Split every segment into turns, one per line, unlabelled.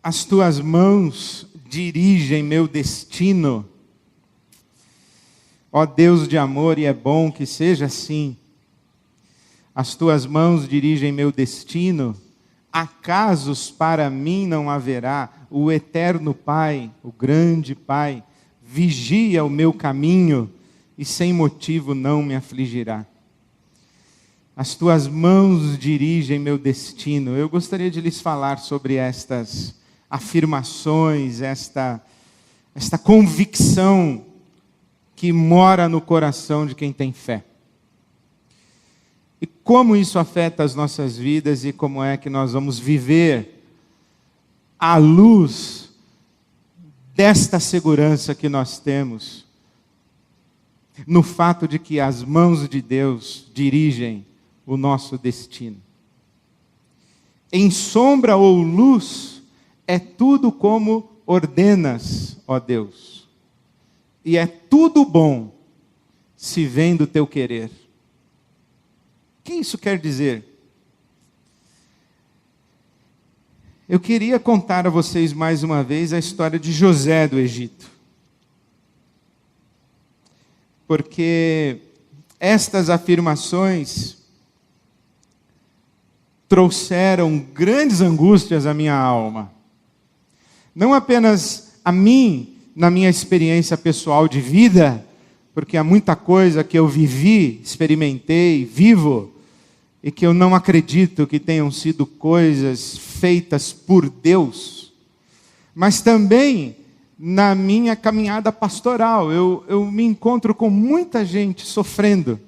As tuas mãos dirigem meu destino. Ó Deus de amor, e é bom que seja assim. As tuas mãos dirigem meu destino. Acasos para mim não haverá. O eterno Pai, o grande Pai, vigia o meu caminho e sem motivo não me afligirá. As tuas mãos dirigem meu destino. Eu gostaria de lhes falar sobre estas afirmações, esta convicção que mora no coração de quem tem fé. E como isso afeta as nossas vidas e como é que nós vamos viver à luz desta segurança que nós temos, no fato de que as mãos de Deus dirigem o nosso destino. Em sombra ou luz, é tudo como ordenas, ó Deus. E é tudo bom se vem do teu querer. O que isso quer dizer? Eu queria contar a vocês mais uma vez a história de José do Egito. Porque estas afirmações trouxeram grandes angústias à minha alma. Não apenas a mim, na minha experiência pessoal de vida, porque há muita coisa que eu vivi, experimentei, vivo, e que eu não acredito que tenham sido coisas feitas por Deus, mas também na minha caminhada pastoral. Eu me encontro com muita gente sofrendo,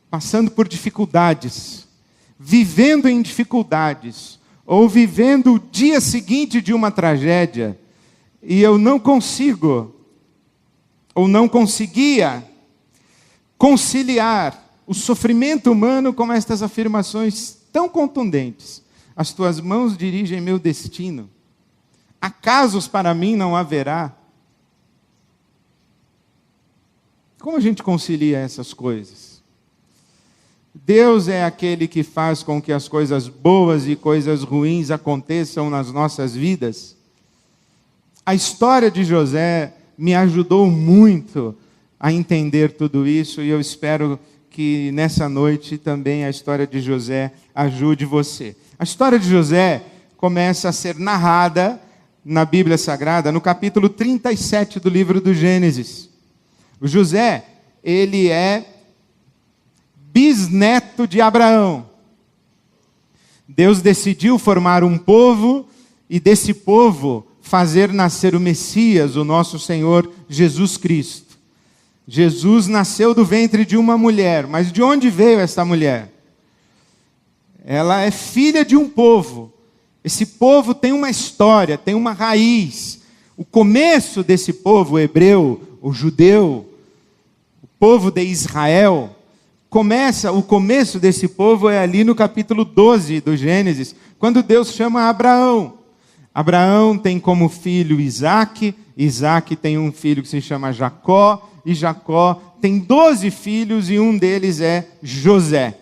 passando por dificuldades, vivendo em dificuldades, ou vivendo o dia seguinte de uma tragédia, e eu não consigo, ou não conseguia, conciliar o sofrimento humano com estas afirmações tão contundentes. As tuas mãos dirigem meu destino. Acasos para mim não haverá. Como a gente concilia essas coisas? Deus é aquele que faz com que as coisas boas e coisas ruins aconteçam nas nossas vidas. A história de José me ajudou muito a entender tudo isso, e eu espero que nessa noite também a história de José ajude você. A história de José começa a ser narrada na Bíblia Sagrada, no capítulo 37 do livro do Gênesis. O José, ele é bisneto de Abraão. Deus decidiu formar um povo, e desse povo fazer nascer o Messias, o nosso Senhor Jesus Cristo. Jesus nasceu do ventre de uma mulher, mas de onde veio essa mulher? Ela é filha de um povo. Esse povo tem uma história, tem uma raiz. O começo desse povo, o hebreu, o judeu, o povo de Israel, o começo desse povo é ali no capítulo 12 do Gênesis, quando Deus chama Abraão. Abraão tem como filho Isaque, Isaque tem um filho que se chama Jacó, e Jacó tem 12 filhos, e um deles é José.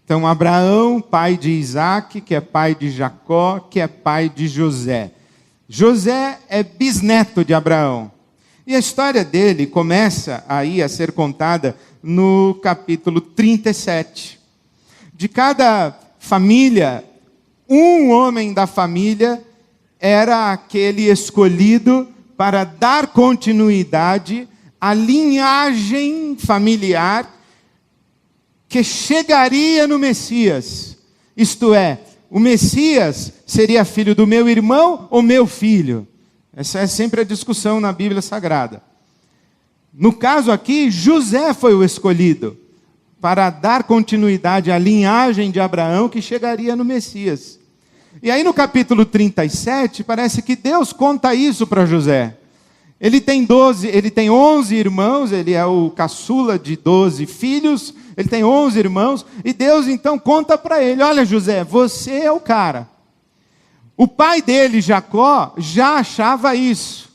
Então Abraão, pai de Isaque, que é pai de Jacó, que é pai de José. José é bisneto de Abraão. E a história dele começa aí a ser contada no capítulo 37. De cada família, um homem da família era aquele escolhido para dar continuidade à linhagem familiar que chegaria no Messias. Isto é, o Messias seria filho do meu irmão ou meu filho? Essa é sempre a discussão na Bíblia Sagrada. No caso aqui, José foi o escolhido para dar continuidade à linhagem de Abraão que chegaria no Messias. E aí no capítulo 37, parece que Deus conta isso para José. Ele tem 11 irmãos, ele é o caçula de 12 filhos, ele tem 11 irmãos, e Deus então conta para ele: olha José, você é o cara. O pai dele, Jacó, já achava isso.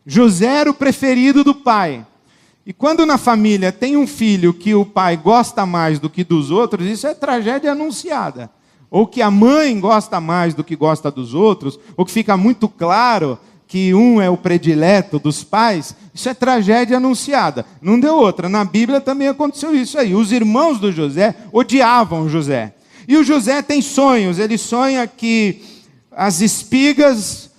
José era o preferido do pai. E quando na família tem um filho que o pai gosta mais do que dos outros, isso é tragédia anunciada. ou que a mãe gosta mais do que gosta dos outros, ou que fica muito claro que um é o predileto dos pais, isso é tragédia anunciada. Não deu outra. Na Bíblia também aconteceu isso aí. Os irmãos do José odiavam José. E o José tem sonhos. Ele sonha que as espigas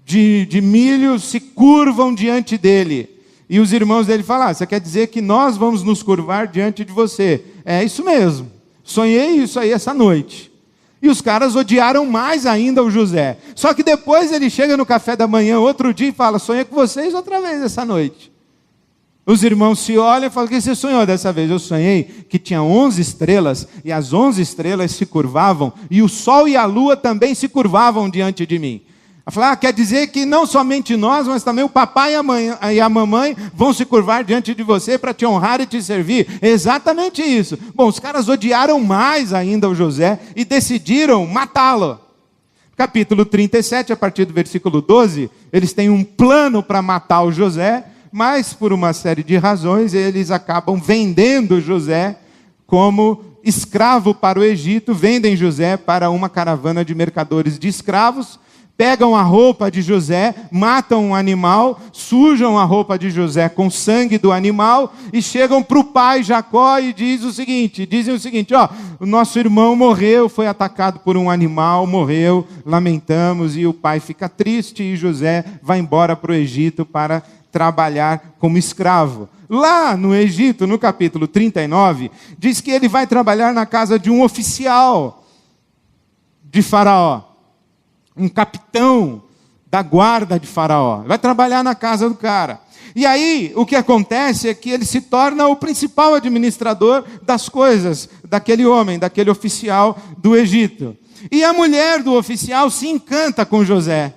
de milho se curvam diante dele. E os irmãos dele falam, você quer dizer que nós vamos nos curvar diante de você? É isso mesmo. Sonhei isso aí essa noite. E os caras odiaram mais ainda o José. Só que depois ele chega no café da manhã, outro dia, e fala, sonhei com vocês outra vez essa noite. Os irmãos se olham e falam, o que você sonhou dessa vez? Eu sonhei que tinha 11 estrelas, e as 11 estrelas se curvavam, e o sol e a lua também se curvavam diante de mim. Ela falou, quer dizer que não somente nós, mas também o papai e a mamãe vão se curvar diante de você para te honrar e te servir. Exatamente isso. Bom, os caras odiaram mais ainda o José e decidiram matá-lo. Capítulo 37, a partir do versículo 12, eles têm um plano para matar o José, mas por uma série de razões eles acabam vendendo José como escravo para o Egito, vendem José para uma caravana de mercadores de escravos, pegam a roupa de José, matam um animal, sujam a roupa de José com sangue do animal e chegam para o pai Jacó e dizem o seguinte, o nosso irmão morreu, foi atacado por um animal, morreu, lamentamos, e o pai fica triste e José vai embora para o Egito para trabalhar como escravo. Lá no Egito, no capítulo 39, diz que ele vai trabalhar na casa de um oficial de Faraó. Um capitão da guarda de Faraó. Vai trabalhar na casa do cara. E aí, o que acontece é que ele se torna o principal administrador das coisas daquele homem, daquele oficial do Egito. E a mulher do oficial se encanta com José.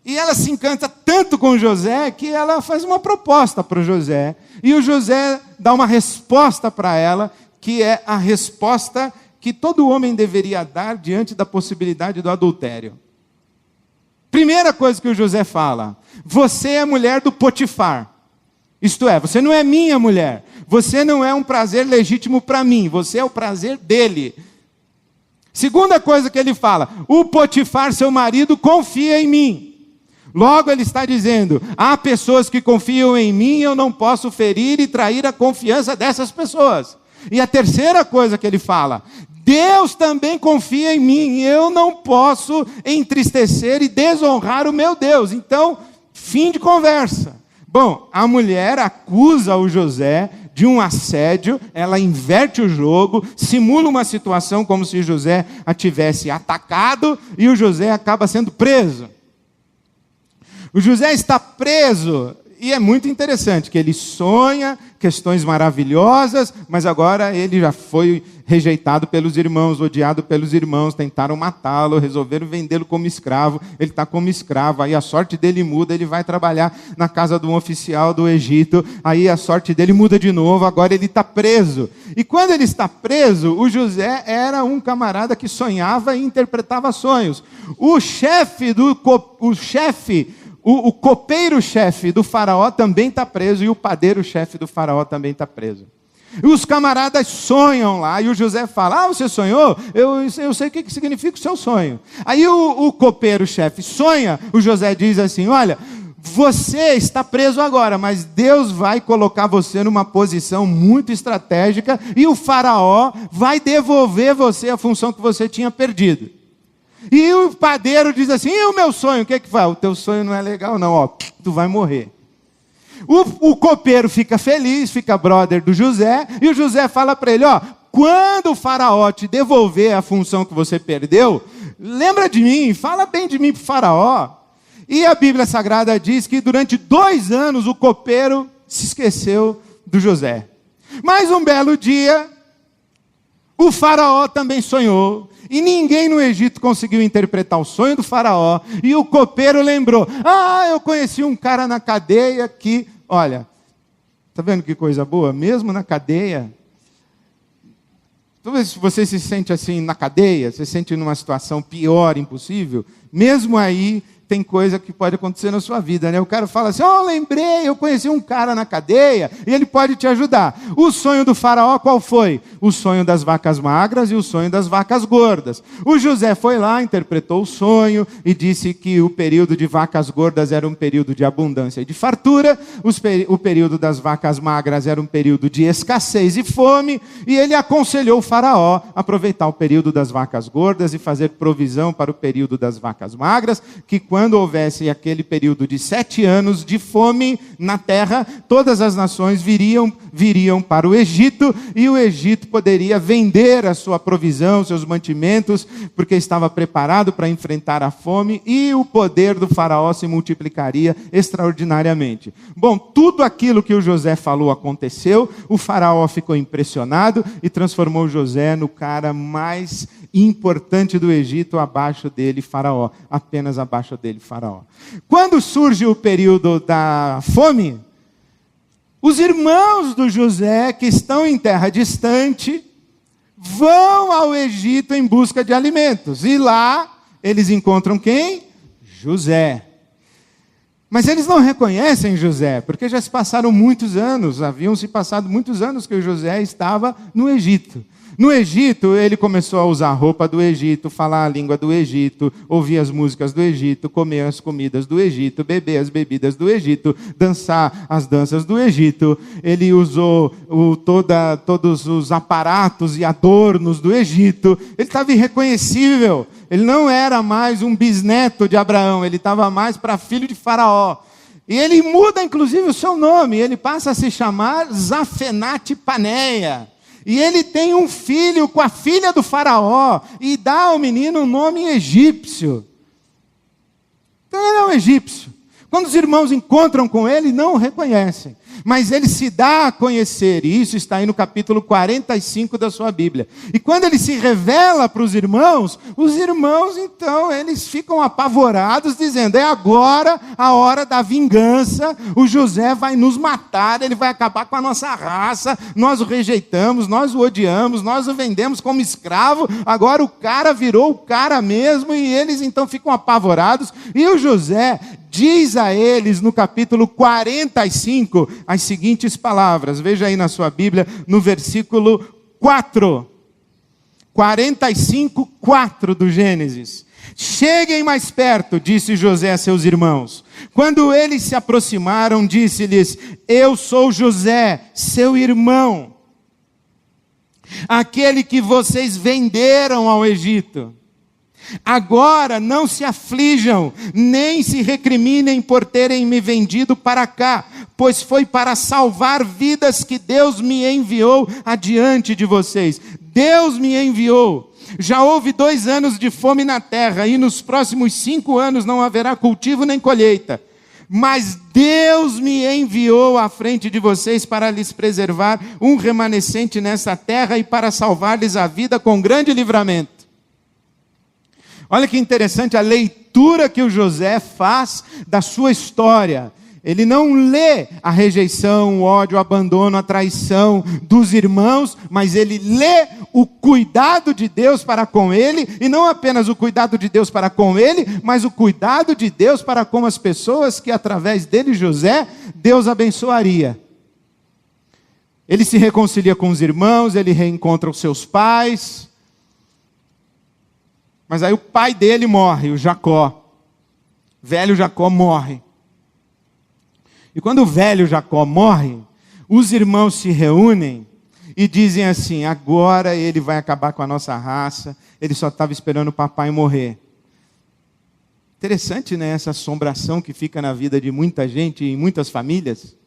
E ela se encanta tanto com José que ela faz uma proposta para o José. E o José dá uma resposta para ela, que é a resposta que todo homem deveria dar diante da possibilidade do adultério. Primeira coisa que o José fala, você é mulher do Potifar. Isto é, você não é minha mulher. Você não é um prazer legítimo para mim, você é o prazer dele. Segunda coisa que ele fala, o Potifar, seu marido, confia em mim. Logo ele está dizendo, há pessoas que confiam em mim, eu não posso ferir e trair a confiança dessas pessoas. E a terceira coisa que ele fala, Deus também confia em mim, eu não posso entristecer e desonrar o meu Deus. Então, fim de conversa. Bom, a mulher acusa o José de um assédio, ela inverte o jogo, simula uma situação como se José a tivesse atacado e o José acaba sendo preso. O José está preso. E é muito interessante que ele sonha questões maravilhosas, mas agora ele já foi rejeitado pelos irmãos, odiado pelos irmãos, tentaram matá-lo, resolveram vendê-lo como escravo, ele está como escravo, aí a sorte dele muda, ele vai trabalhar na casa de um oficial do Egito, aí a sorte dele muda de novo, agora ele está preso. E quando ele está preso, o José era um camarada que sonhava e interpretava sonhos. O copeiro-chefe do faraó também está preso e o padeiro-chefe do faraó também está preso. E os camaradas sonham lá e o José fala, você sonhou? Eu sei o que significa o seu sonho. Aí o copeiro-chefe sonha, o José diz assim, olha, você está preso agora, mas Deus vai colocar você numa posição muito estratégica e o faraó vai devolver você a função que você tinha perdido. E o padeiro diz assim, e o meu sonho, o que é que faz? O teu sonho não é legal não, tu vai morrer. O copeiro fica feliz, fica brother do José, e o José fala para ele, quando o faraó te devolver a função que você perdeu, lembra de mim, fala bem de mim para o faraó. E a Bíblia Sagrada diz que durante 2 anos o copeiro se esqueceu do José. Mas um belo dia, o faraó também sonhou. E ninguém no Egito conseguiu interpretar o sonho do faraó. E o copeiro lembrou. Eu conheci um cara na cadeia que... Olha, está vendo que coisa boa? Mesmo na cadeia... Talvez você se sente assim na cadeia, você se sente numa situação pior, impossível. Mesmo aí, tem coisa que pode acontecer na sua vida, né? O cara fala assim, lembrei, eu conheci um cara na cadeia, e ele pode te ajudar. O sonho do faraó qual foi? O sonho das vacas magras e o sonho das vacas gordas. O José foi lá, interpretou o sonho, e disse que o período de vacas gordas era um período de abundância e de fartura, o período das vacas magras era um período de escassez e fome, e ele aconselhou o faraó a aproveitar o período das vacas gordas e fazer provisão para o período das vacas magras, que quando houvesse aquele período de 7 anos de fome na terra, todas as nações viriam para o Egito, e o Egito poderia vender a sua provisão, seus mantimentos, porque estava preparado para enfrentar a fome, e o poder do faraó se multiplicaria extraordinariamente. Bom, tudo aquilo que o José falou aconteceu, o faraó ficou impressionado e transformou José no cara mais importante do Egito, abaixo dele faraó, apenas abaixo dele faraó. Quando surge o período da fome, os irmãos do José, que estão em terra distante, vão ao Egito em busca de alimentos, e lá eles encontram quem? José. Mas eles não reconhecem José, porque já se passaram muitos anos, haviam se passado muitos anos que o José estava no Egito. No Egito, ele começou a usar a roupa do Egito, falar a língua do Egito, ouvir as músicas do Egito, comer as comidas do Egito, beber as bebidas do Egito, dançar as danças do Egito. Ele usou todos os aparatos e adornos do Egito. Ele estava irreconhecível. Ele não era mais um bisneto de Abraão, ele estava mais para filho de Faraó. E ele muda, inclusive, o seu nome. Ele passa a se chamar Zafenate Paneia. E ele tem um filho com a filha do faraó, e dá ao menino um nome egípcio. Então ele é um egípcio. Quando os irmãos encontram com ele, não o reconhecem. Mas ele se dá a conhecer, e isso está aí no capítulo 45 da sua Bíblia. E quando ele se revela para os irmãos então, eles ficam apavorados, dizendo, é agora a hora da vingança, o José vai nos matar, ele vai acabar com a nossa raça, nós o rejeitamos, nós o odiamos, nós o vendemos como escravo, agora o cara virou o cara mesmo, e eles então ficam apavorados, e o José diz a eles no capítulo 45 as seguintes palavras, veja aí na sua Bíblia, no versículo 4, 45, 4 do Gênesis. Cheguem mais perto, disse José a seus irmãos. Quando eles se aproximaram, disse-lhes, eu sou José, seu irmão, aquele que vocês venderam ao Egito. Agora não se aflijam, nem se recriminem por terem me vendido para cá, pois foi para salvar vidas que Deus me enviou adiante de vocês. Deus me enviou. Já houve 2 anos de fome na terra, e nos próximos 5 anos não haverá cultivo nem colheita. Mas Deus me enviou à frente de vocês para lhes preservar um remanescente nessa terra e para salvar-lhes a vida com grande livramento. Olha que interessante a leitura que o José faz da sua história. Ele não lê a rejeição, o ódio, o abandono, a traição dos irmãos, mas ele lê o cuidado de Deus para com ele, e não apenas o cuidado de Deus para com ele, mas o cuidado de Deus para com as pessoas que através dele, José, Deus abençoaria. Ele se reconcilia com os irmãos, ele reencontra os seus pais. Mas aí o pai dele morre, o Jacó. O velho Jacó morre. E quando o velho Jacó morre, os irmãos se reúnem e dizem assim, agora ele vai acabar com a nossa raça, ele só estava esperando o papai morrer. Interessante, né, essa assombração que fica na vida de muita gente e em muitas famílias.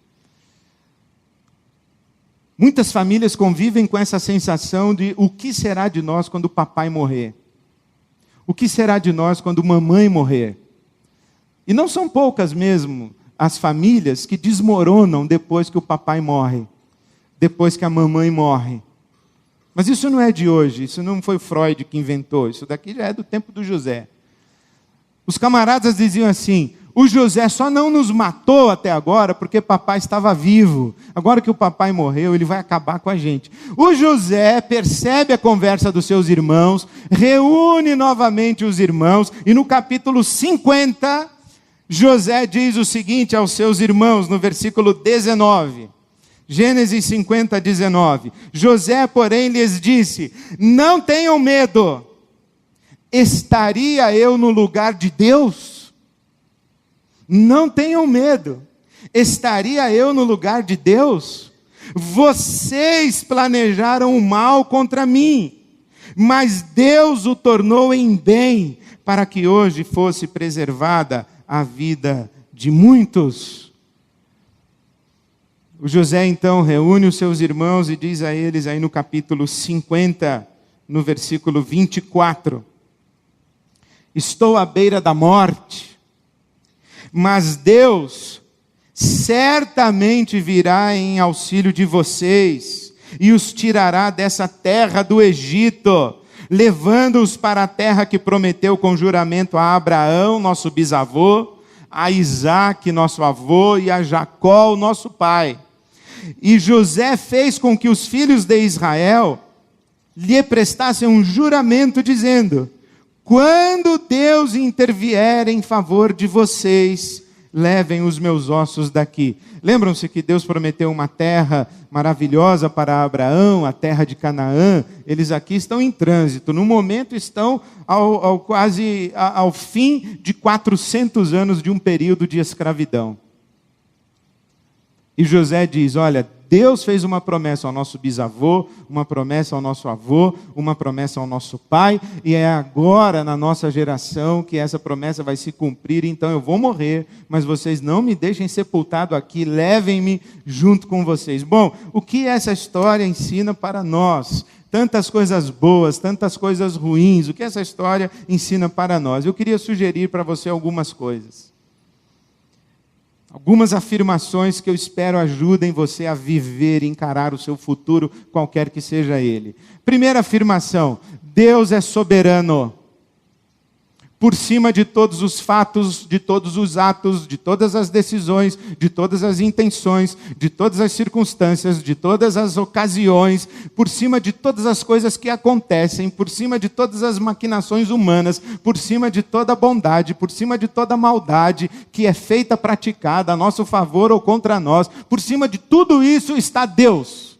Muitas famílias convivem com essa sensação de o que será de nós quando o papai morrer? O que será de nós quando mamãe morrer? E não são poucas mesmo as famílias que desmoronam depois que o papai morre, depois que a mamãe morre. Mas isso não é de hoje, isso não foi Freud que inventou, isso daqui já é do tempo do José. Os camaradas diziam assim, O José só não nos matou até agora porque papai estava vivo. Agora que o papai morreu, ele vai acabar com a gente. O José percebe a conversa dos seus irmãos, reúne novamente os irmãos, e no capítulo 50, José diz o seguinte aos seus irmãos, no versículo 19. Gênesis 50, 19. José, porém, lhes disse: não tenham medo, estaria eu no lugar de Deus? Não tenham medo, estaria eu no lugar de Deus? Vocês planejaram o mal contra mim, mas Deus o tornou em bem, para que hoje fosse preservada a vida de muitos. O José então reúne os seus irmãos e diz a eles aí no capítulo 50, no versículo 24: estou à beira da morte, mas Deus certamente virá em auxílio de vocês e os tirará dessa terra do Egito, levando-os para a terra que prometeu com juramento a Abraão, nosso bisavô, a Isaque, nosso avô, e a Jacó, o nosso pai. E José fez com que os filhos de Israel lhe prestassem um juramento, dizendo: quando Deus intervier em favor de vocês, levem os meus ossos daqui. Lembram-se que Deus prometeu uma terra maravilhosa para Abraão, a terra de Canaã. Eles aqui estão em trânsito. No momento estão quase ao fim de 400 anos de um período de escravidão. E José diz: olha, Deus fez uma promessa ao nosso bisavô, uma promessa ao nosso avô, uma promessa ao nosso pai, e é agora na nossa geração que essa promessa vai se cumprir. Então eu vou morrer, mas vocês não me deixem sepultado aqui, levem-me junto com vocês. Bom, o que essa história ensina para nós? Tantas coisas boas, tantas coisas ruins, o que essa história ensina para nós? Eu queria sugerir para você algumas coisas. Algumas afirmações que eu espero ajudem você a viver e encarar o seu futuro, qualquer que seja ele. Primeira afirmação: Deus é soberano. Por cima de todos os fatos, de todos os atos, de todas as decisões, de todas as intenções, de todas as circunstâncias, de todas as ocasiões, por cima de todas as coisas que acontecem, por cima de todas as maquinações humanas, por cima de toda a bondade, por cima de toda a maldade que é feita, praticada a nosso favor ou contra nós, por cima de tudo isso está Deus.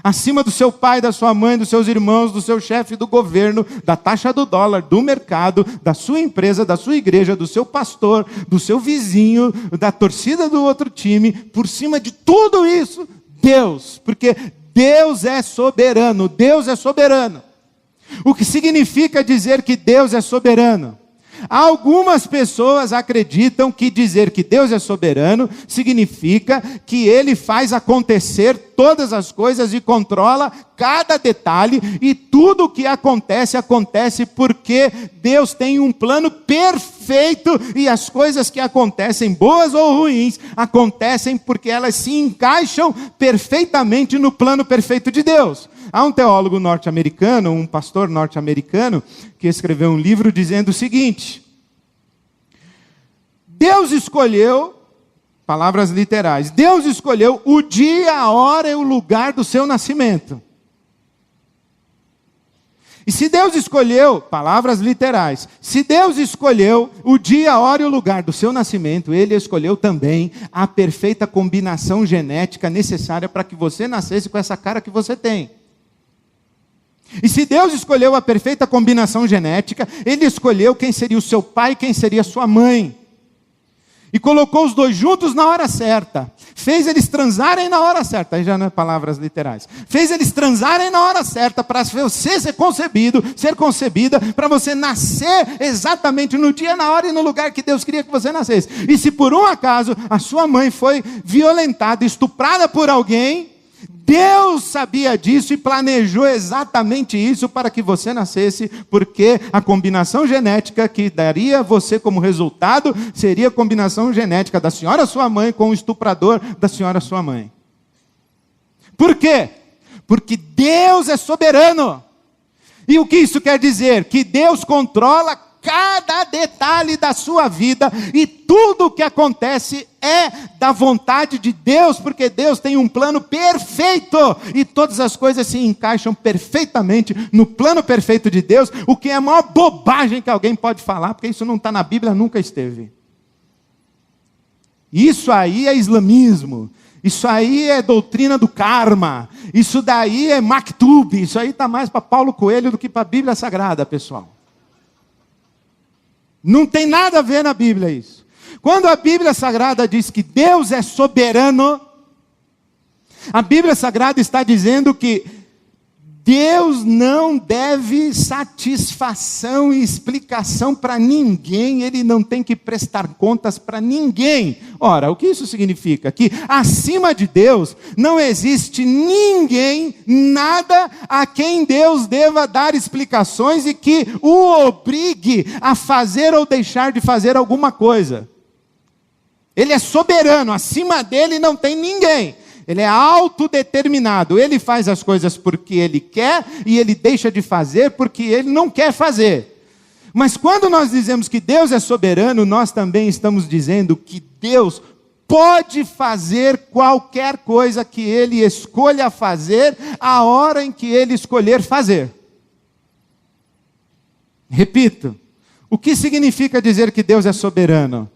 Acima do seu pai, da sua mãe, dos seus irmãos, do seu chefe do governo, da taxa do dólar, do mercado, da sua empresa, da sua igreja, do seu pastor, do seu vizinho, da torcida do outro time, por cima de tudo isso, Deus, porque Deus é soberano, Deus é soberano. O que significa dizer que Deus é soberano? Algumas pessoas acreditam que dizer que Deus é soberano significa que Ele faz acontecer todas as coisas e controla cada detalhe, e tudo o que acontece, acontece porque Deus tem um plano perfeito, e as coisas que acontecem, boas ou ruins, acontecem porque elas se encaixam perfeitamente no plano perfeito de Deus. Há um teólogo norte-americano, um pastor norte-americano, que escreveu um livro dizendo o seguinte: Deus escolheu, palavras literais, Deus escolheu o dia, a hora e o lugar do seu nascimento. E se Deus escolheu, palavras literais, se Deus escolheu o dia, a hora e o lugar do seu nascimento, Ele escolheu também a perfeita combinação genética necessária para que você nascesse com essa cara que você tem. E se Deus escolheu a perfeita combinação genética, Ele escolheu quem seria o seu pai e quem seria a sua mãe. E colocou os dois juntos na hora certa. Fez eles transarem na hora certa. Aí já não é palavras literais. Fez eles transarem na hora certa para você ser concebido, ser concebida, para você nascer exatamente no dia, na hora e no lugar que Deus queria que você nascesse. E se por um acaso a sua mãe foi violentada, estuprada por alguém, Deus sabia disso e planejou exatamente isso para que você nascesse, porque a combinação genética que daria a você como resultado seria a combinação genética da senhora sua mãe com o estuprador da senhora sua mãe. Por quê? Porque Deus é soberano. E o que isso quer dizer? Que Deus controla cada detalhe da sua vida, e tudo o que acontece é da vontade de Deus, porque Deus tem um plano perfeito, e todas as coisas se encaixam perfeitamente no plano perfeito de Deus, o que é a maior bobagem que alguém pode falar, porque isso não está na Bíblia, nunca esteve. Isso aí é islamismo, isso aí é doutrina do karma, isso daí é maktub, isso aí está mais para Paulo Coelho do que para a Bíblia Sagrada, pessoal. Não tem nada a ver na Bíblia isso. Quando a Bíblia Sagrada diz que Deus é soberano, a Bíblia Sagrada está dizendo que Deus não deve satisfação e explicação para ninguém, Ele não tem que prestar contas para ninguém. Ora, o que isso significa? Que acima de Deus não existe ninguém, nada a quem Deus deva dar explicações e que o obrigue a fazer ou deixar de fazer alguma coisa. Ele é soberano, acima dele não tem ninguém. Ele é autodeterminado, ele faz as coisas porque ele quer e ele deixa de fazer porque ele não quer fazer. Mas quando nós dizemos que Deus é soberano, nós também estamos dizendo que Deus pode fazer qualquer coisa que ele escolha fazer, a hora em que ele escolher fazer. Repito, o que significa dizer que Deus é soberano?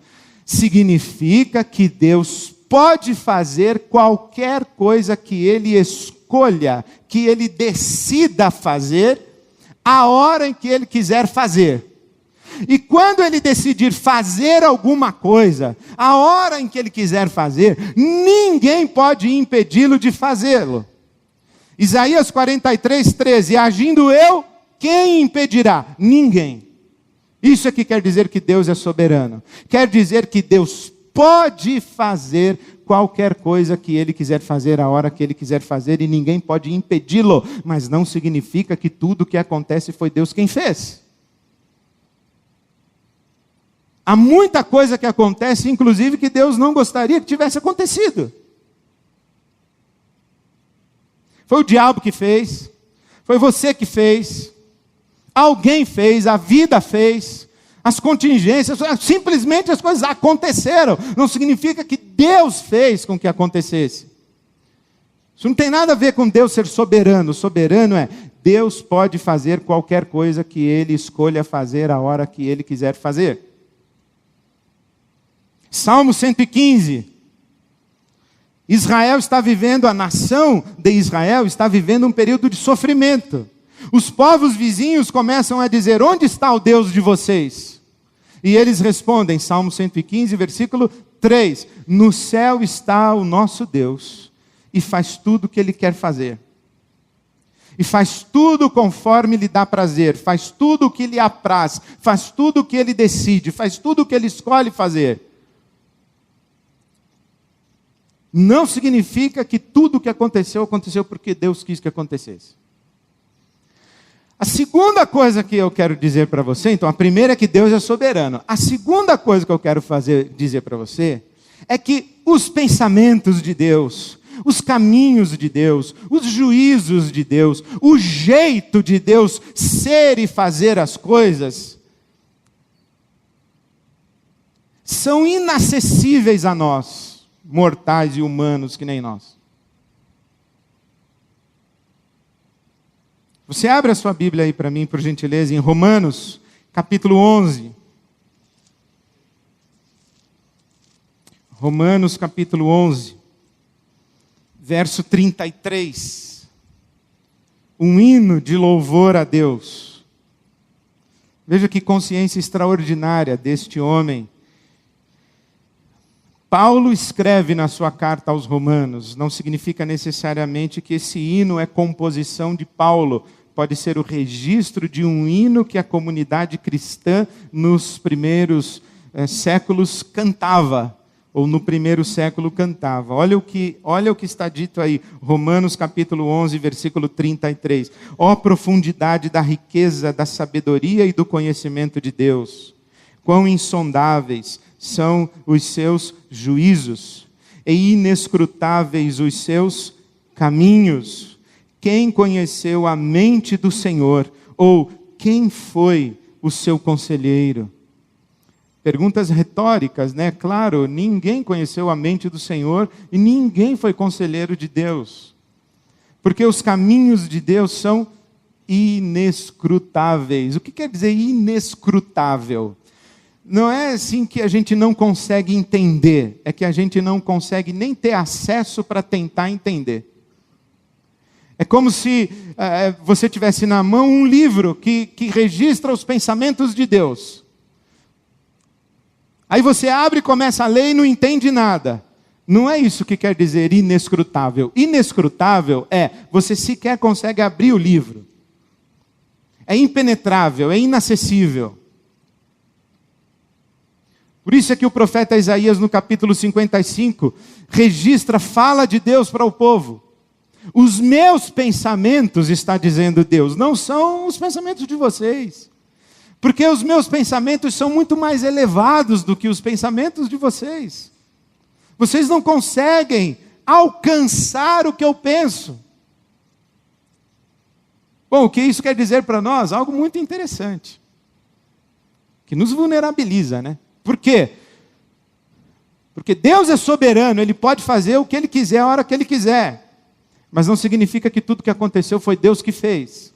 Significa que Deus pode fazer qualquer coisa que ele escolha, que ele decida fazer, a hora em que ele quiser fazer. E quando ele decidir fazer alguma coisa, a hora em que ele quiser fazer, ninguém pode impedi-lo de fazê-lo. Isaías 43:13, agindo eu, quem impedirá? Ninguém. Isso é que quer dizer que Deus é soberano. Quer dizer que Deus pode fazer qualquer coisa que ele quiser fazer, a hora que ele quiser fazer, e ninguém pode impedi-lo, mas não significa que tudo o que acontece foi Deus quem fez. Há muita coisa que acontece, inclusive, que Deus não gostaria que tivesse acontecido. Foi o diabo que fez, foi você que fez, alguém fez, a vida fez, as contingências, simplesmente as coisas aconteceram. Não significa que Deus fez com que acontecesse. Isso não tem nada a ver com Deus ser soberano. Soberano é, Deus pode fazer qualquer coisa que Ele escolha fazer a hora que Ele quiser fazer. Salmo 115. Israel está vivendo, a nação de Israel está vivendo um período de sofrimento. Os povos vizinhos começam a dizer, onde está o Deus de vocês? E eles respondem, Salmo 115, versículo 3, no céu está o nosso Deus, e faz tudo o que Ele quer fazer. E faz tudo conforme lhe dá prazer, faz tudo o que lhe apraz, faz tudo o que Ele decide, faz tudo o que Ele escolhe fazer. Não significa que tudo o que aconteceu, aconteceu porque Deus quis que acontecesse. A segunda coisa que eu quero dizer para você, então, a primeira é que Deus é soberano. A segunda coisa que eu quero dizer para você, é que os pensamentos de Deus, os caminhos de Deus, os juízos de Deus, o jeito de Deus ser e fazer as coisas, são inacessíveis a nós, mortais e humanos que nem nós. Você abre a sua Bíblia aí para mim, por gentileza, em Romanos, capítulo 11. Romanos, capítulo 11, verso 33. Um hino de louvor a Deus. Veja que consciência extraordinária deste homem. Paulo escreve na sua carta aos Romanos, não significa necessariamente que esse hino é composição de Paulo, pode ser o registro de um hino que a comunidade cristã nos primeiros séculos cantava, ou no primeiro século cantava. Olha o que está dito aí, Romanos capítulo 11, versículo 33. Ó profundidade da riqueza, da sabedoria e do conhecimento de Deus, quão insondáveis são os seus juízos, e inescrutáveis os seus caminhos. Quem conheceu a mente do Senhor? Ou quem foi o seu conselheiro? Perguntas retóricas, né? Claro, ninguém conheceu a mente do Senhor e ninguém foi conselheiro de Deus. Porque os caminhos de Deus são inescrutáveis. O que quer dizer inescrutável? Não é assim que a gente não consegue entender, é que a gente não consegue nem ter acesso para tentar entender. É como se você tivesse na mão um livro que registra os pensamentos de Deus. Aí você abre e começa a ler e não entende nada. Não é isso que quer dizer inescrutável. Inescrutável é você sequer consegue abrir o livro. É impenetrável, é inacessível. Por isso é que o profeta Isaías, no capítulo 55, registra a fala de Deus para o povo. Os meus pensamentos, está dizendo Deus, não são os pensamentos de vocês. Porque os meus pensamentos são muito mais elevados do que os pensamentos de vocês. Vocês não conseguem alcançar o que eu penso. Bom, o que isso quer dizer para nós? Algo muito interessante. Que nos vulnerabiliza, né? Por quê? Porque Deus é soberano, Ele pode fazer o que Ele quiser, a hora que Ele quiser. Mas não significa que tudo que aconteceu foi Deus que fez.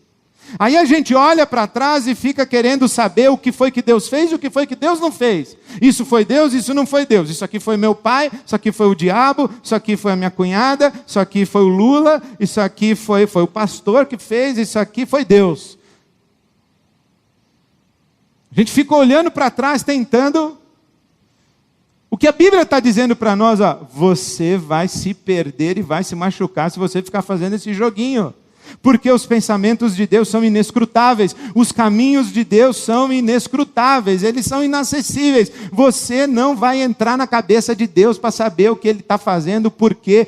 Aí a gente olha para trás e fica querendo saber o que foi que Deus fez e o que foi que Deus não fez. Isso foi Deus, isso não foi Deus. Isso aqui foi meu pai, isso aqui foi o diabo, isso aqui foi a minha cunhada, isso aqui foi o Lula, isso aqui foi o pastor que fez, isso aqui foi Deus. A gente fica olhando para trás tentando... O que a Bíblia está dizendo para nós, você vai se perder e vai se machucar se você ficar fazendo esse joguinho. Porque os pensamentos de Deus são inescrutáveis, os caminhos de Deus são inescrutáveis, eles são inacessíveis. Você não vai entrar na cabeça de Deus para saber o que Ele está fazendo, por que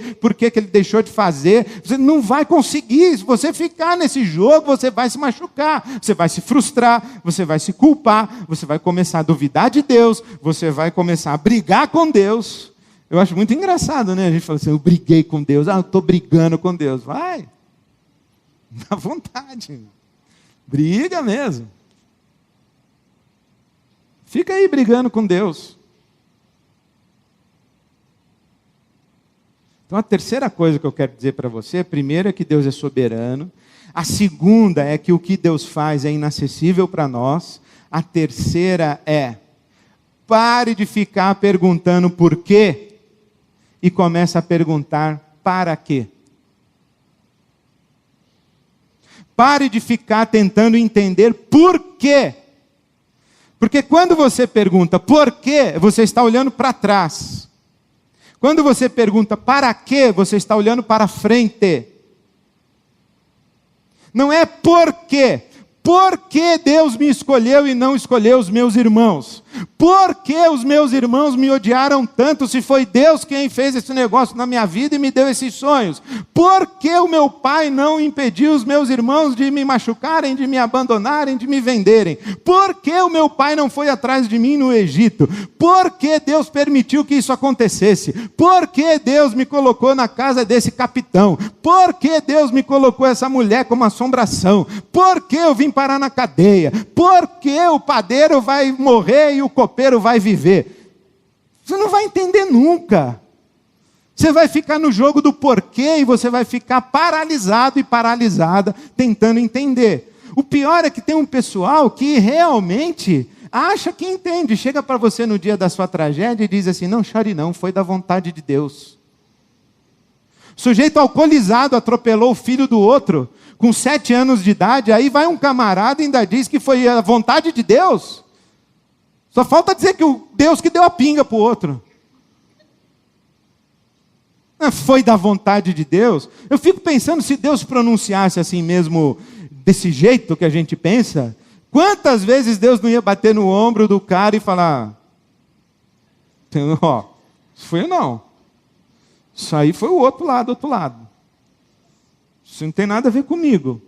Ele deixou de fazer. Você não vai conseguir. Se você ficar nesse jogo, você vai se machucar, você vai se frustrar, você vai se culpar, você vai começar a duvidar de Deus, você vai começar a brigar com Deus. Eu acho muito engraçado, né? A gente fala assim, eu briguei com Deus, eu estou brigando com Deus. Vai! À vontade. Briga mesmo. Fica aí brigando com Deus. Então a terceira coisa que eu quero dizer para você, a primeira é que Deus é soberano. A segunda é que o que Deus faz é inacessível para nós. A terceira é, pare de ficar perguntando por quê e comece a perguntar para quê. Pare de ficar tentando entender por quê. Porque quando você pergunta por quê, você está olhando para trás. Quando você pergunta para quê, você está olhando para frente. Não é por quê. Por que Deus me escolheu e não escolheu os meus irmãos? Por que os meus irmãos me odiaram tanto se foi Deus quem fez esse negócio na minha vida e me deu esses sonhos? Por que o meu pai não impediu os meus irmãos de me machucarem, de me abandonarem, de me venderem? Por que o meu pai não foi atrás de mim no Egito? Por que Deus permitiu que isso acontecesse? Por que Deus me colocou na casa desse capitão? Por que Deus me colocou essa mulher como assombração? Por que eu vim parar na cadeia? Por que o padeiro vai morrer e o copeiro vai viver? Você não vai entender nunca. Você vai ficar no jogo do porquê e você vai ficar paralisado e paralisada tentando entender. O pior é que tem um pessoal que realmente acha que entende. Chega para você no dia da sua tragédia e diz assim, não chore não, foi da vontade de Deus. O sujeito alcoolizado atropelou o filho do outro com 7 anos de idade, aí vai um camarada e ainda diz que foi a vontade de Deus. Só falta dizer que o Deus que deu a pinga para o outro. Foi da vontade de Deus. Eu fico pensando, se Deus pronunciasse assim mesmo, desse jeito que a gente pensa, quantas vezes Deus não ia bater no ombro do cara e falar, ó, isso foi eu não. Isso aí foi o outro lado, outro lado. Isso não tem nada a ver comigo.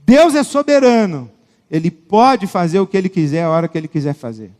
Deus é soberano. Ele pode fazer o que Ele quiser, a hora que Ele quiser fazer.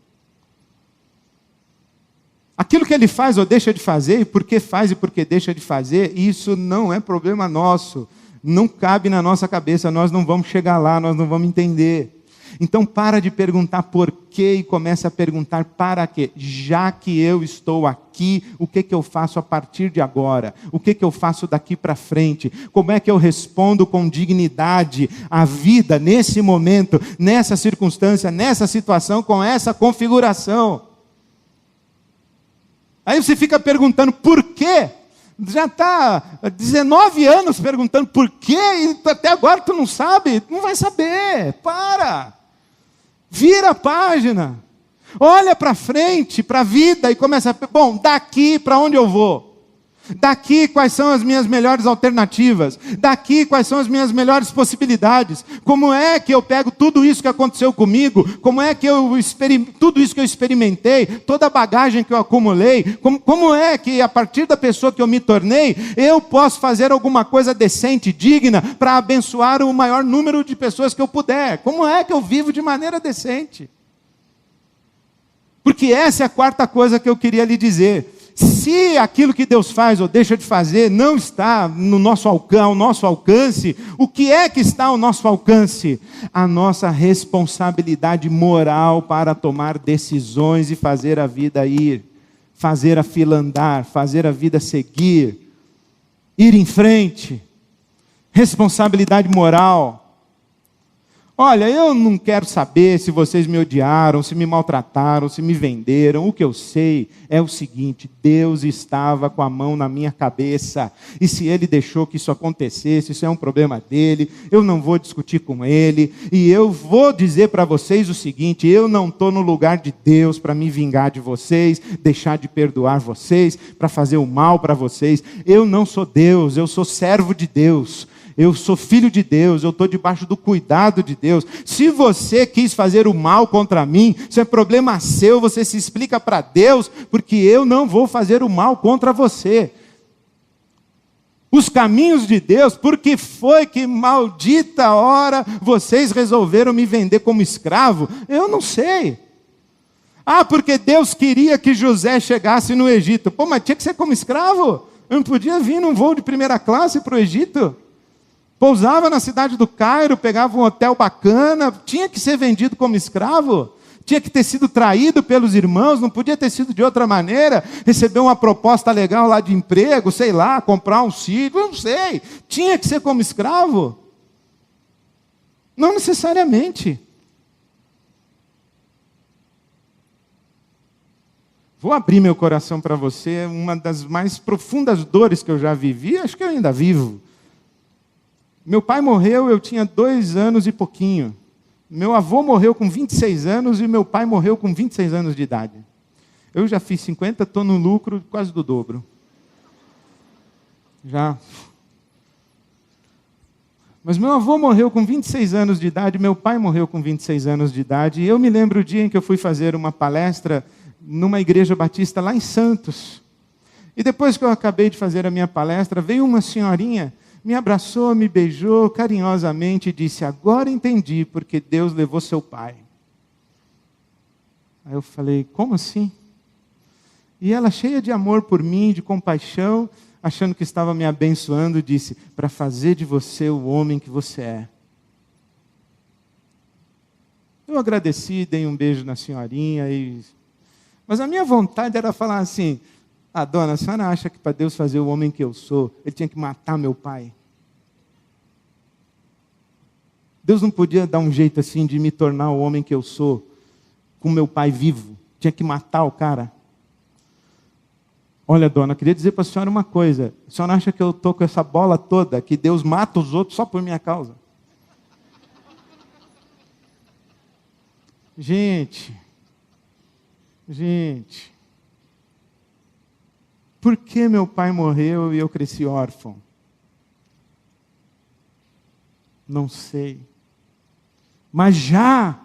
Aquilo que Ele faz ou deixa de fazer, e por que faz e por que deixa de fazer, isso não é problema nosso. Não cabe na nossa cabeça, nós não vamos chegar lá, nós não vamos entender. Então para de perguntar por quê e começa a perguntar para quê. Já que eu estou aqui, o que eu faço a partir de agora? O que eu faço daqui para frente? Como é que eu respondo com dignidade à vida nesse momento, nessa circunstância, nessa situação, com essa configuração? Aí você fica perguntando por quê? Já está 19 anos perguntando por quê e até agora tu não sabe? Não vai saber, para. Vira a página, olha para frente, para a vida e começa a... Bom, daqui para onde eu vou? Daqui quais são as minhas melhores alternativas? Daqui quais são as minhas melhores possibilidades? Como é que eu pego tudo isso que aconteceu comigo? Como é que tudo isso que eu experimentei, toda a bagagem que eu acumulei, como é que a partir da pessoa que eu me tornei, eu posso fazer alguma coisa decente, digna, para abençoar o maior número de pessoas que eu puder? Como é que eu vivo de maneira decente? Porque essa é a quarta coisa que eu queria lhe dizer. Se aquilo que Deus faz ou deixa de fazer não está no nosso alcance, o que é que está ao nosso alcance? A nossa responsabilidade moral para tomar decisões e fazer a vida ir, fazer a fila andar, fazer a vida seguir, ir em frente. Responsabilidade moral. Olha, eu não quero saber se vocês me odiaram, se me maltrataram, se me venderam. O que eu sei é o seguinte: Deus estava com a mão na minha cabeça. E se Ele deixou que isso acontecesse, isso é um problema dele. Eu não vou discutir com Ele. E eu vou dizer para vocês o seguinte: eu não estou no lugar de Deus para me vingar de vocês, deixar de perdoar vocês, para fazer o mal para vocês. Eu não sou Deus, eu sou servo de Deus. Eu sou filho de Deus, eu estou debaixo do cuidado de Deus. Se você quis fazer o mal contra mim, isso é problema seu, você se explica para Deus, porque eu não vou fazer o mal contra você. Os caminhos de Deus, porque foi que maldita hora vocês resolveram me vender como escravo? Eu não sei. Ah, porque Deus queria que José chegasse no Egito. Pô, mas tinha que ser como escravo? Eu não podia vir num voo de primeira classe para o Egito? Pousava na cidade do Cairo, pegava um hotel bacana, tinha que ser vendido como escravo, tinha que ter sido traído pelos irmãos, não podia ter sido de outra maneira, receber uma proposta legal lá de emprego, sei lá, comprar um sítio, não sei, tinha que ser como escravo? Não necessariamente. Vou abrir meu coração para você, uma das mais profundas dores que eu já vivi, acho que eu ainda vivo. Meu pai morreu, eu tinha 2 anos e pouquinho. Meu avô morreu com 26 anos e meu pai morreu com 26 anos de idade. Eu já fiz 50, estou no lucro quase do dobro. Já. Mas meu avô morreu com 26 anos de idade, meu pai morreu com 26 anos de idade. E eu me lembro o dia em que eu fui fazer uma palestra numa igreja batista lá em Santos. E depois que eu acabei de fazer a minha palestra, veio uma senhorinha, me abraçou, me beijou carinhosamente e disse: agora entendi porque Deus levou seu pai. Aí eu falei: como assim? E ela, cheia de amor por mim, de compaixão, achando que estava me abençoando, disse: para fazer de você o homem que você é. Eu agradeci, dei um beijo na senhorinha, mas a minha vontade era falar assim: ah, dona, a senhora acha que para Deus fazer o homem que eu sou, Ele tinha que matar meu pai? Deus não podia dar um jeito assim de me tornar o homem que eu sou, com meu pai vivo? Tinha que matar o cara? Olha, dona, eu queria dizer para a senhora uma coisa. A senhora acha que eu estou com essa bola toda, que Deus mata os outros só por minha causa? Gente, por que meu pai morreu e eu cresci órfão? Não sei. Mas já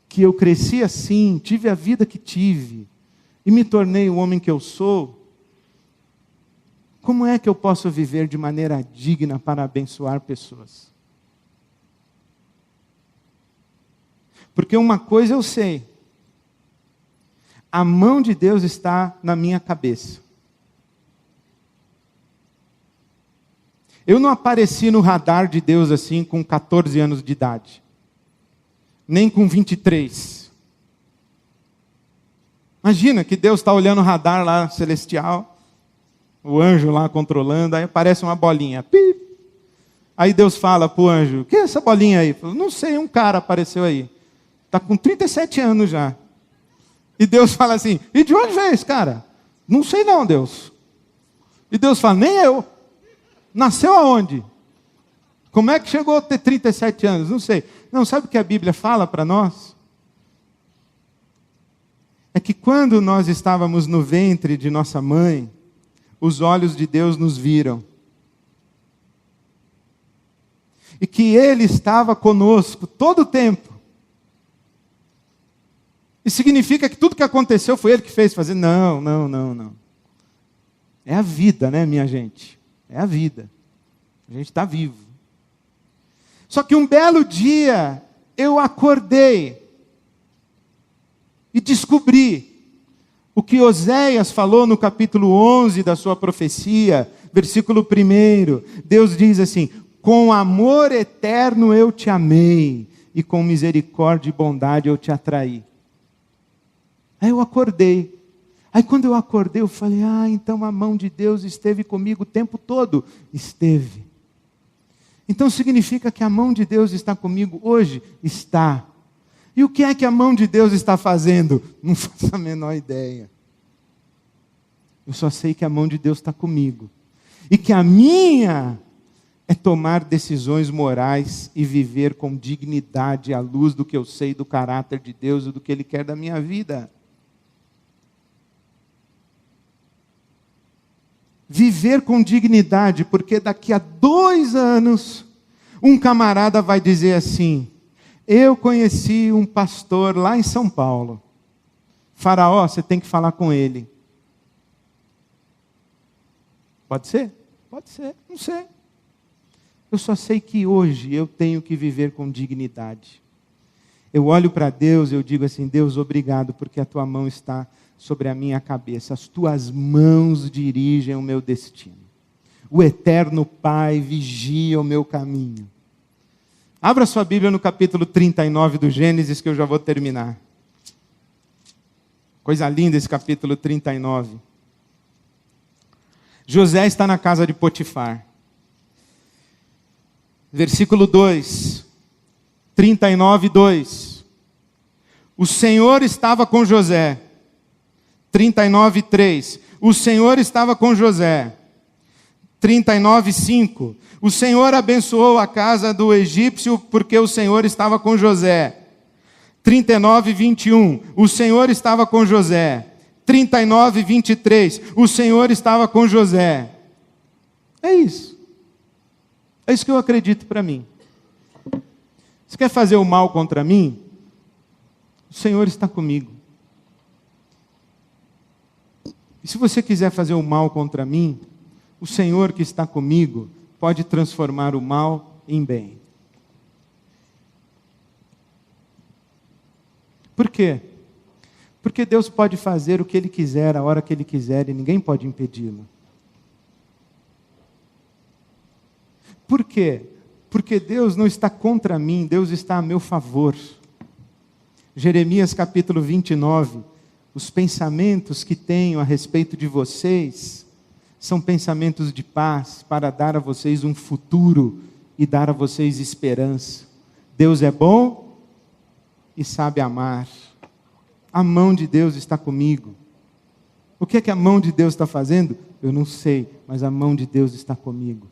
que eu cresci assim, tive a vida que tive, e me tornei o homem que eu sou, como é que eu posso viver de maneira digna para abençoar pessoas? Porque uma coisa eu sei: a mão de Deus está na minha cabeça. Eu não apareci no radar de Deus assim com 14 anos de idade. Nem com 23. Imagina que Deus está olhando o radar lá celestial, o anjo lá controlando, aí aparece uma bolinha. Pip. Aí Deus fala para o anjo, o que é essa bolinha aí? Falo, não sei, um cara apareceu aí. Está com 37 anos já. E Deus fala assim, e de onde veio esse cara? Não sei não, Deus. E Deus fala, nem eu. Nasceu aonde? Como é que chegou a ter 37 anos? Não sei. Não, sabe o que a Bíblia fala para nós? É que quando nós estávamos no ventre de nossa mãe, os olhos de Deus nos viram. E que Ele estava conosco todo o tempo. E significa que tudo que aconteceu foi Ele que fez fazer? Não. É a vida, né, minha gente? É a vida. A gente está vivo. Só que um belo dia, eu acordei e descobri o que Oséias falou no capítulo 11 da sua profecia, versículo 1. Deus diz assim, com amor eterno eu te amei, e com misericórdia e bondade eu te atraí. Aí eu acordei. Aí quando eu acordei, eu falei, então a mão de Deus esteve comigo o tempo todo. Esteve. Então significa que a mão de Deus está comigo hoje? Está. E o que é que a mão de Deus está fazendo? Não faço a menor ideia. Eu só sei que a mão de Deus está comigo. E que a minha é tomar decisões morais e viver com dignidade à luz do que eu sei do caráter de Deus e do que Ele quer da minha vida. Viver com dignidade, porque daqui a 2 anos, um camarada vai dizer assim, eu conheci um pastor lá em São Paulo. Faraó, você tem que falar com ele. Pode ser? Pode ser, não sei. Eu só sei que hoje eu tenho que viver com dignidade. Eu olho para Deus e eu digo assim, Deus, obrigado, porque a tua mão está sobre a minha cabeça. As tuas mãos dirigem o meu destino. O eterno Pai vigia o meu caminho. Abra sua Bíblia no capítulo 39 do Gênesis, que eu já vou terminar. Coisa linda esse capítulo 39. José está na casa de Potifar. Versículo 2. 39, 2. O Senhor estava com José. 39, 3. O Senhor estava com José. 39, 5. O Senhor abençoou a casa do egípcio porque o Senhor estava com José. 39, 21. O Senhor estava com José. 39, 23. O Senhor estava com José. É isso. É isso que eu acredito para mim. Você quer fazer o mal contra mim? O Senhor está comigo. E se você quiser fazer o mal contra mim, o Senhor que está comigo pode transformar o mal em bem. Por quê? Porque Deus pode fazer o que Ele quiser, a hora que Ele quiser, e ninguém pode impedi-lo. Por quê? Porque Deus não está contra mim, Deus está a meu favor. Jeremias capítulo 29, os pensamentos que tenho a respeito de vocês são pensamentos de paz, para dar a vocês um futuro e dar a vocês esperança. Deus é bom e sabe amar. A mão de Deus está comigo. O que é que a mão de Deus está fazendo? Eu não sei, mas a mão de Deus está comigo.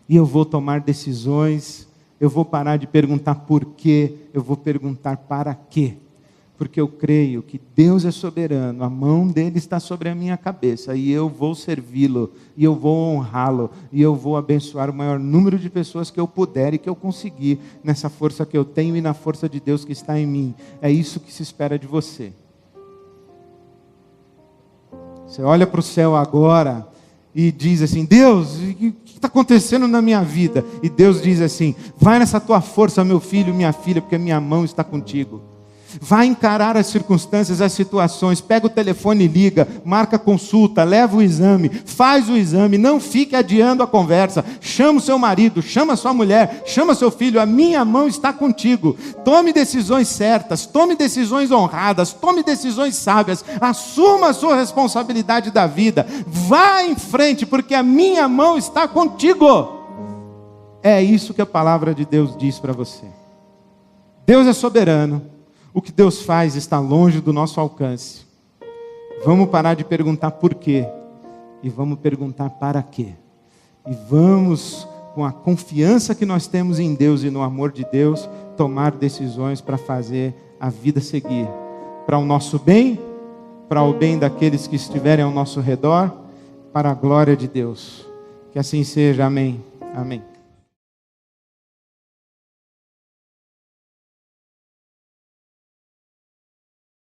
E eu vou tomar decisões, eu vou parar de perguntar por quê, eu vou perguntar para quê. Porque eu creio que Deus é soberano, a mão dele está sobre a minha cabeça, e eu vou servi-lo, e eu vou honrá-lo, e eu vou abençoar o maior número de pessoas que eu puder e que eu conseguir, nessa força que eu tenho e na força de Deus que está em mim. É isso que se espera de você. Você olha para o céu agora e diz assim, Deus, o que está acontecendo na minha vida? E Deus diz assim, vai nessa tua força, meu filho, minha filha, porque a minha mão está contigo. Vai encarar as circunstâncias, as situações, pega o telefone e liga, marca consulta, leva o exame, faz o exame, não fique adiando a conversa, chama o seu marido, chama a sua mulher, chama seu filho, a minha mão está contigo. Tome decisões certas, tome decisões honradas, tome decisões sábias, assuma a sua responsabilidade da vida, vá em frente, porque a minha mão está contigo. É isso que a palavra de Deus diz para você. Deus é soberano. O que Deus faz está longe do nosso alcance. Vamos parar de perguntar por quê. E vamos perguntar para quê. E vamos, com a confiança que nós temos em Deus e no amor de Deus, tomar decisões para fazer a vida seguir. Para o nosso bem, para o bem daqueles que estiverem ao nosso redor, para a glória de Deus. Que assim seja. Amém. Amém.